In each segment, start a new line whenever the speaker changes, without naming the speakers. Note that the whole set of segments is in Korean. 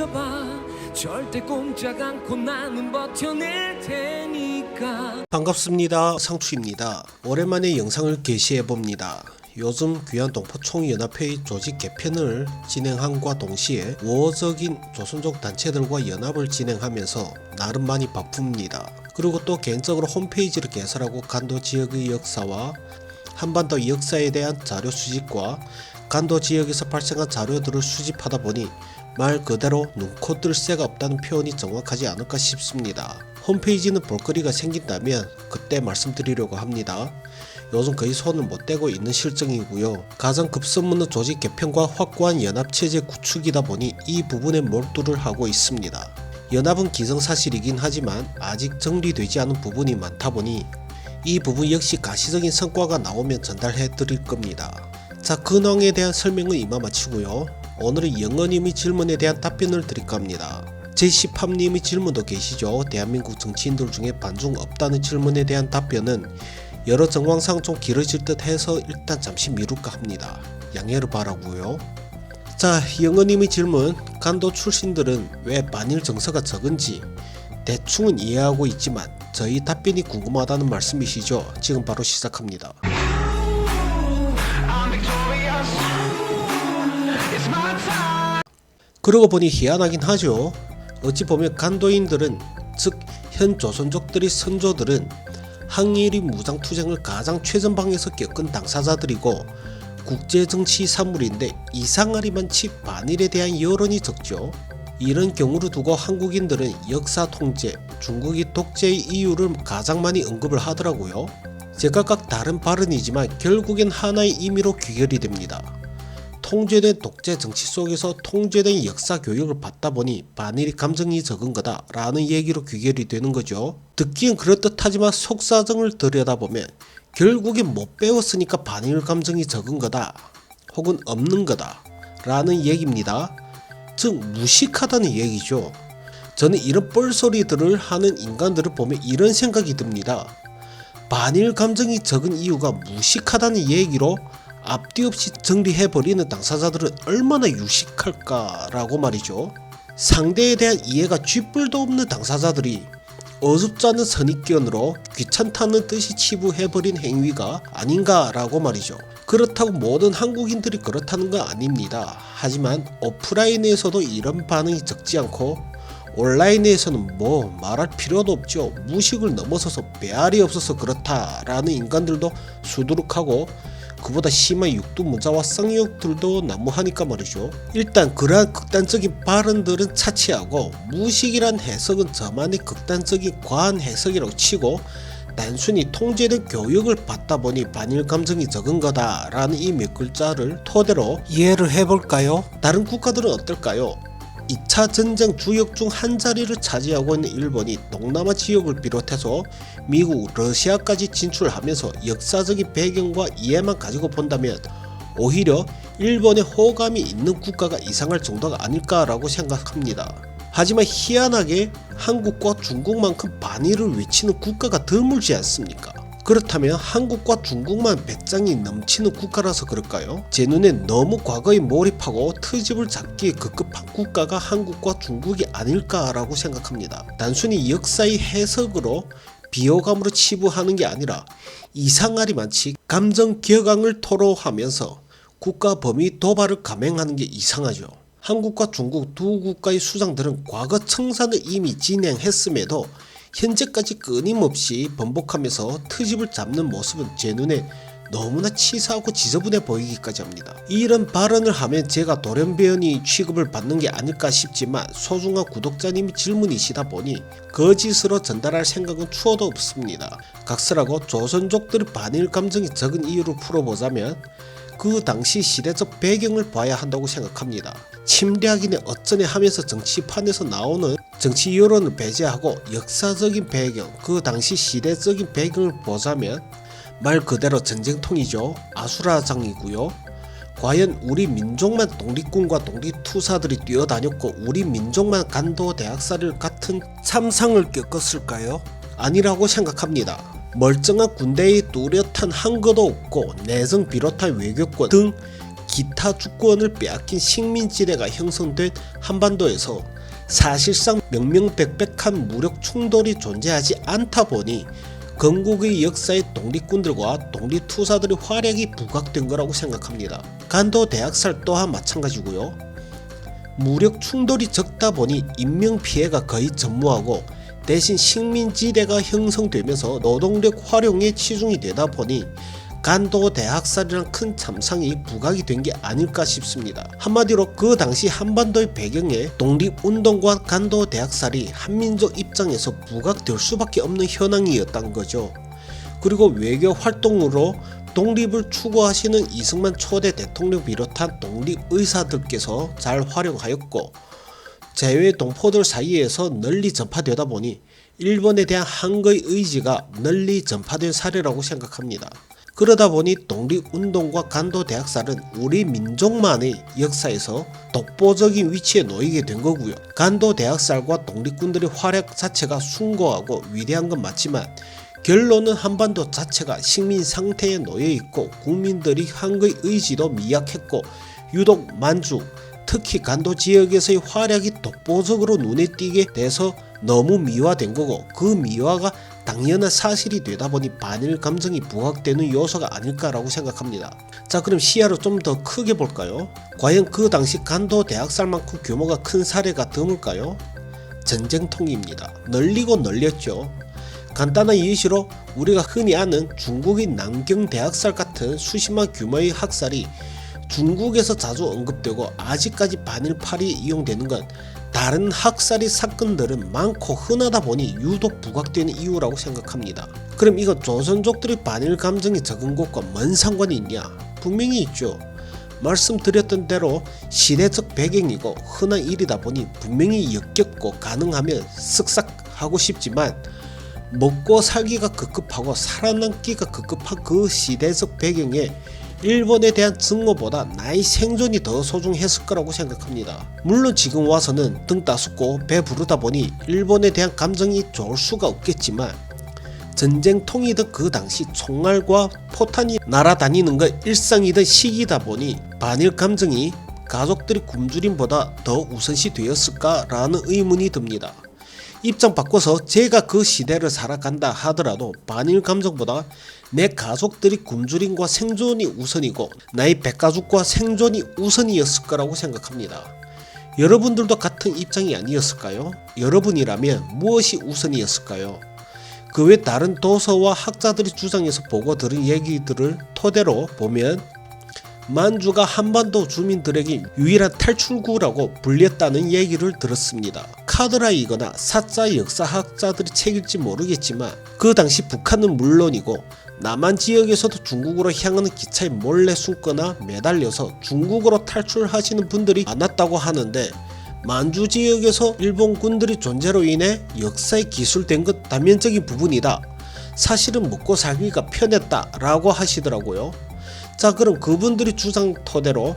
펼쳐봐. 절대 꼼짝 않고 나는 버텨낼 테니까.
반갑습니다. 상추입니다. 오랜만에 영상을 게시해봅니다. 요즘 귀한 동포총연합회의 조직 개편을 진행함과 동시에 우호적인 조선족 단체들과 연합을 진행하면서 나름 많이 바쁩니다. 그리고 또 개인적으로 홈페이지를 개설하고 간도 지역의 역사와 한반도 역사에 대한 자료 수집과 간도 지역에서 발생한 자료들을 수집하다 보니 말 그대로 눈코 뜰 새가 없다는 표현이 정확하지 않을까 싶습니다. 홈페이지는 볼거리가 생긴다면 그때 말씀드리려고 합니다. 요즘 거의 손을 못 대고 있는 실정이고요. 가장 급선무는 조직 개편과 확고한 연합체제 구축이다 보니 이 부분에 몰두를 하고 있습니다. 연합은 기정사실이긴 하지만 아직 정리되지 않은 부분이 많다 보니 이 부분 역시 가시적인 성과가 나오면 전달해 드릴 겁니다. 자, 근황에 대한 설명은 이만 마치고요. 오늘은 영어님의 질문에 대한 답변을 드릴까 합니다. 제13님의 질문도 계시죠. 대한민국 정치인들 중에 반중 없다는 질문에 대한 답변은 여러 정황상 좀 길어질 듯 해서 일단 잠시 미룰까 합니다. 양해를 바라고요. 자, 영어님의 질문. 간도 출신들은 왜 반일 정서가 적은지 대충은 이해하고 있지만 저희 답변이 궁금하다는 말씀이시죠? 지금 바로 시작합니다. 그러고 보니 희한하긴 하죠. 어찌 보면 간도인들은, 즉 현 조선족들의 선조들은 항일의 무장투쟁을 가장 최전방에서 겪은 당사자들이고 국제정치 산물인데 이상하리만치 반일에 대한 여론이 적죠. 이런 경우를 두고 한국인들은 역사 통제, 중국이 독재의 이유를 가장 많이 언급을 하더라고요. 제각각 다른 발언이지만 결국엔 하나의 의미로 귀결이 됩니다. 통제된 독재 정치 속에서 통제된 역사 교육을 받다 보니 반일 감정이 적은 거다 라는 얘기로 귀결이 되는 거죠. 듣기엔 그럴듯하지만 속사정을 들여다보면 결국엔 못 배웠으니까 반일 감정이 적은 거다 혹은 없는 거다 라는 얘기입니다. 즉 무식하다는 얘기죠. 저는 이런 뻘소리들을 하는 인간들을 보면 이런 생각이 듭니다. 반일 감정이 적은 이유가 무식하다는 얘기로 앞뒤 없이 정리해버리는 당사자들은 얼마나 유식할까라고 말이죠. 상대에 대한 이해가 쥐뿔도 없는 당사자들이 어줍지 않은 선입견으로 귀찮다는 뜻이 치부해버린 행위가 아닌가라고 말이죠. 그렇다고 모든 한국인들이 그렇다는 건 아닙니다. 하지만 오프라인에서도 이런 반응이 적지 않고 온라인에서는 뭐 말할 필요도 없죠. 무식을 넘어서서 배알이 없어서 그렇다라는 인간들도 수두룩하고 그보다 심한 육두문자와 쌍욕들도 난무하니까 말이죠. 일단 그러한 극단적인 발언들은 차치하고 무식이란 해석은 저만의 극단적인 과한 해석이라고 치고 단순히 통제된 교육을 받다 보니 반일 감정이 적은 거다라는 이 몇 글자를 토대로 이해를 해볼까요? 다른 국가들은 어떨까요? 2차 전쟁 주역 중 한 자리를 차지하고 있는 일본이 동남아 지역을 비롯해서 미국, 러시아까지 진출하면서 역사적인 배경과 이해만 가지고 본다면 오히려 일본에 호감이 있는 국가가 이상할 정도가 아닐까라고 생각합니다. 하지만 희한하게 한국과 중국만큼 반일을 외치는 국가가 드물지 않습니까? 그렇다면 한국과 중국만 배짱이 넘치는 국가라서 그럴까요? 제 눈엔 너무 과거에 몰입하고 트집을 잡기에 급급한 국가가 한국과 중국이 아닐까라고 생각합니다. 단순히 역사의 해석으로 비호감으로 치부하는 게 아니라 이상하리만치 감정 격앙을 토로하면서 국가 범위 도발을 감행하는 게 이상하죠. 한국과 중국 두 국가의 수장들은 과거 청산을 이미 진행했음에도 현재까지 끊임없이 번복하면서 트집을 잡는 모습은 제 눈에 너무나 치사하고 지저분해 보이기까지 합니다. 이런 발언을 하면 제가 돌연변이 취급을 받는 게 아닐까 싶지만 소중한 구독자님이 질문이시다 보니 거짓으로 전달할 생각은 추호도 없습니다. 각설하고 조선족들의 반일 감정이 적은 이유를 풀어보자면 그 당시 시대적 배경을 봐야 한다고 생각합니다. 침략이네 어쩌네 하면서 정치판에서 나오는 정치 여론을 배제하고 역사적인 배경, 그 당시 시대적인 배경을 보자면 말 그대로 전쟁통이죠. 아수라장이고요. 과연 우리 민족만 독립군과 독립투사들이 뛰어다녔고 우리 민족만 간도 대학살을 같은 참상을 겪었을까요? 아니라고 생각합니다. 멀쩡한 군대의 뚜렷한 한거도 없고 내성 비롯한 외교권 등 기타 주권을 빼앗긴 식민지대가 형성된 한반도에서 사실상 명명백백한 무력 충돌이 존재하지 않다 보니 건국의 역사에 독립군들과 독립투사들의 활약이 부각된 거라고 생각합니다. 간도 대학살 또한 마찬가지고요. 무력 충돌이 적다 보니 인명피해가 거의 전무하고 대신 식민지대가 형성되면서 노동력 활용에 치중이 되다 보니 간도 대학살이란 큰 참상이 부각이 된 게 아닐까 싶습니다. 한마디로 그 당시 한반도의 배경에 독립운동과 간도 대학살이 한민족 입장에서 부각될 수밖에 없는 현황이었던 거죠. 그리고 외교 활동으로 독립을 추구하시는 이승만 초대 대통령 비롯한 독립의사들께서 잘 활용하였고 재외 동포들 사이에서 널리 전파되다 보니 일본에 대한 한거의 의지가 널리 전파된 사례라고 생각합니다. 그러다 보니 독립운동과 간도 대학살은 우리 민족만의 역사에서 독보적인 위치에 놓이게 된 거고요. 간도 대학살과 독립군들의 활약 자체가 숭고하고 위대한 건 맞지만 결론은 한반도 자체가 식민 상태에 놓여 있고 국민들이 한거의 의지도 미약했고 유독 만주 특히 간도 지역에서의 활약이 독보적으로 눈에 띄게 돼서 너무 미화된 거고 그 미화가 당연한 사실이 되다 보니 반일 감정이 부각되는 요소가 아닐까라고 생각합니다. 자, 그럼 시야를 좀 더 크게 볼까요? 과연 그 당시 간도 대학살만큼 규모가 큰 사례가 드물까요? 전쟁통입니다. 널리고 널렸죠. 간단한 예시로 우리가 흔히 아는 중국의 남경 대학살 같은 수십만 규모의 학살이 중국에서 자주 언급되고 아직까지 반일파리에 이용되는 건 다른 학살의 사건들은 많고 흔하다 보니 유독 부각되는 이유라고 생각합니다. 그럼 이거 조선족들의 반일 감정이 적은 것과 뭔 상관이 있냐? 분명히 있죠. 말씀드렸던 대로 시대적 배경이고 흔한 일이다 보니 분명히 역겹고 가능하면 쓱싹 하고 싶지만 먹고 살기가 급급하고 살아남기가 급급한 그 시대적 배경에 일본에 대한 증오보다 나의 생존이 더 소중했을 거라고 생각합니다. 물론 지금 와서는 등 따숩고 배 부르다 보니 일본에 대한 감정이 좋을 수가 없겠지만 전쟁통이던 그 당시 총알과 포탄이 날아다니는 건 일상이던 시기다 보니 반일 감정이 가족들의 굶주림보다 더 우선시 되었을까라는 의문이 듭니다. 입장 바꿔서 제가 그 시대를 살아간다 하더라도 반일 감정보다 내 가족들이 굶주림과 생존이 우선이고 나의 백가족과 생존이 우선이었을 거라고 생각합니다. 여러분들도 같은 입장이 아니었을까요? 여러분이라면 무엇이 우선이었을까요? 그 외 다른 도서와 학자들이 주장해서 보고 들은 얘기들을 토대로 보면 만주가 한반도 주민들에게 유일한 탈출구라고 불렸다는 얘기를 들었습니다. 카드라이거나 사자 역사학자들의 책일지 모르겠지만 그 당시 북한은 물론이고 남한 지역에서도 중국으로 향하는 기차에 몰래 숨거나 매달려서 중국으로 탈출하시는 분들이 많았다고 하는데 만주 지역에서 일본 군들이 존재로 인해 역사에 기술된 것 단면적인 부분이다. 사실은 먹고 살기가 편했다 라고 하시더라고요. 자, 그럼 그분들이 주장 토대로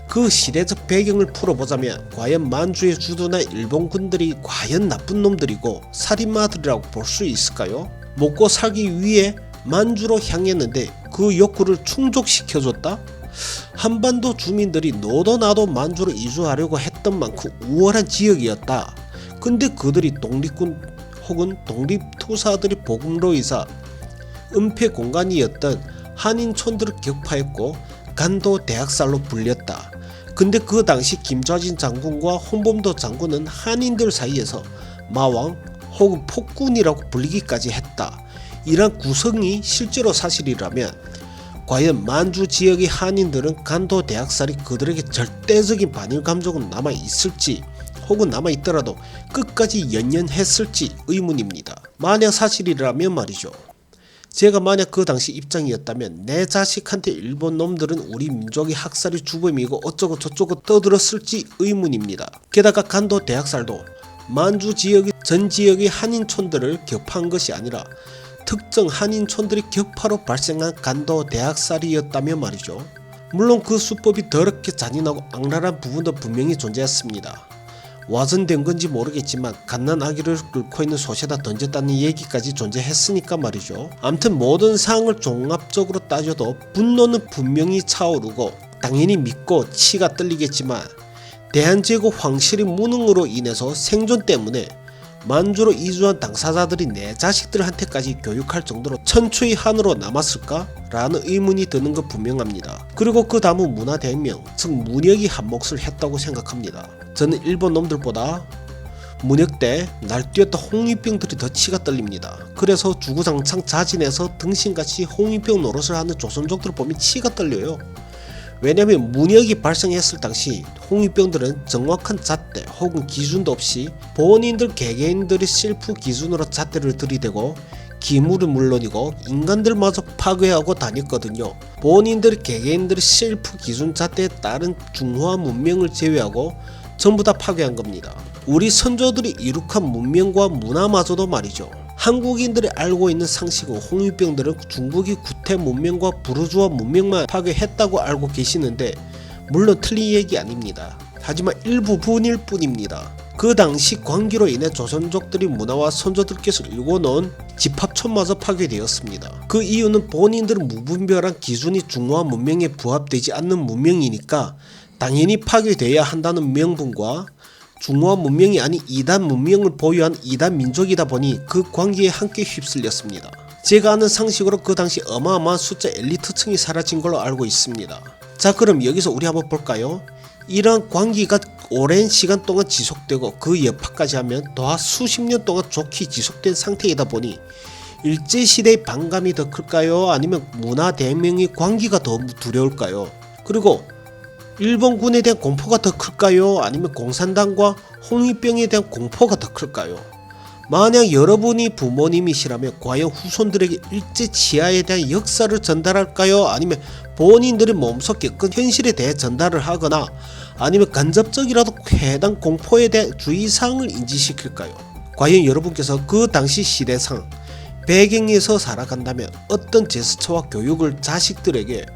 그 시대적 배경을 풀어보자면 과연 만주에 주둔한 일본 군들이 과연 나쁜 놈들이고 살인마들이라고 볼 수 있을까요? 먹고 살기 위해 만주로 향했는데 그 욕구를 충족시켜줬다? 한반도 주민들이 너도 나도 만주로 이주하려고 했던 만큼 우월한 지역이었다. 근데 그들이 독립군 혹은 독립투사들의 복음으로 인사 은폐 공간이었던 한인촌들을 격파했고 간도 대학살로 불렸다. 근데 그 당시 김좌진 장군과 홍범도 장군은 한인들 사이에서 마왕 혹은 폭군이라고 불리기까지 했다. 이런 구성이 실제로 사실이라면 과연 만주 지역의 한인들은 간도 대학살이 그들에게 절대적인 반일 감정은 남아있을지 혹은 남아있더라도 끝까지 연연했을지 의문입니다. 만약 사실이라면 말이죠. 제가 만약 그 당시 입장이었다면 내 자식한테 일본 놈들은 우리 민족의 학살이 주범이고 어쩌고 저쩌고 떠들었을지 의문입니다. 게다가 간도 대학살도 만주 지역의 전 지역의 한인촌들을 격파한 것이 아니라 특정 한인촌들이 격파로 발생한 간도 대학살이었다면 말이죠. 물론 그 수법이 더럽게 잔인하고 악랄한 부분도 분명히 존재했습니다. 와전된 건지 모르겠지만 갓난 아기를 끓고 있는 솥에다 던졌다는 얘기까지 존재했으니까 말이죠. 암튼 모든 사항을 종합적으로 따져도 분노는 분명히 차오르고 당연히 믿고 치가 떨리겠지만 대한제국 황실의 무능으로 인해서 생존 때문에 만주로 이주한 당사자들이 내 자식들한테까지 교육할 정도로 천추의 한으로 남았을까? 라는 의문이 드는 것 분명합니다. 그리고 그 다음은 문화대혁명, 즉 문혁이 한 몫을 했다고 생각합니다. 저는 일본 놈들보다 문혁 때 날뛰었던 홍위병들이 더 치가 떨립니다. 그래서 주구장창 자진해서 등신같이 홍위병 노릇을 하는 조선족들을 보면 치가 떨려요. 왜냐면 문혁이 발생했을 당시 홍위병들은 정확한 잣대 혹은 기준도 없이 본인들 개개인들의 셀프 기준으로 잣대를 들이대고 기물은 물론이고 인간들마저 파괴하고 다녔거든요. 본인들 개개인들의 셀프 기준 잣대에 따른 중화 문명을 제외하고 전부 다 파괴한 겁니다. 우리 선조들이 이룩한 문명과 문화마저도 말이죠. 한국인들이 알고 있는 상식은 홍위병들은 중국이 구태 문명과 부르주아 문명만 파괴했다고 알고 계시는데 물론 틀린 얘기 아닙니다. 하지만 일부분일 뿐입니다. 그 당시 광기로 인해 조선족들이 문화와 선조들께서 일궈놓은 집합촌마저 파괴되었습니다. 그 이유는 본인들은 무분별한 기준이 중화 문명에 부합되지 않는 문명이니까 당연히 파괴되어야 한다는 명분과 중화 문명이 아닌 이단 문명을 보유한 이단 민족이다 보니 그 광기에 함께 휩쓸렸습니다. 제가 아는 상식으로 그 당시 어마어마한 숫자 엘리트층이 사라진 걸로 알고 있습니다. 자, 그럼 여기서 우리 한번 볼까요? 이러한 광기가 오랜 시간 동안 지속되고 그 여파까지 하면 더 수십 년 동안 좋게 지속된 상태이다 보니 일제시대의 반감이 더 클까요? 아니면 문화대혁명의 광기가 더 두려울까요? 그리고 일본군에 대한 공포가 더 클까요? 아니면 공산당과 홍위병에 대한 공포가 더 클까요? 만약 여러분이 부모님이시라면 과연 후손들에게 일제 치하에 대한 역사를 전달할까요? 아니면 본인들의 몸속 겪은 현실에 대해 전달을 하거나 아니면 간접적이라도 해당 공포에 대한 주의사항을 인지시킬까요? 과연 여러분께서 그 당시 시대상 배경에서 살아간다면 어떤 제스처와 교육을 자식들에게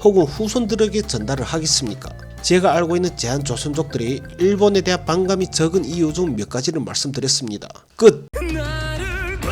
혹은 후손들에게 전달을 하겠습니까? 제가 알고 있는 제한조선족들이 일본에 대한 반감이 적은 이유 중 몇 가지를 말씀드렸습니다. 끝!
나를 봐야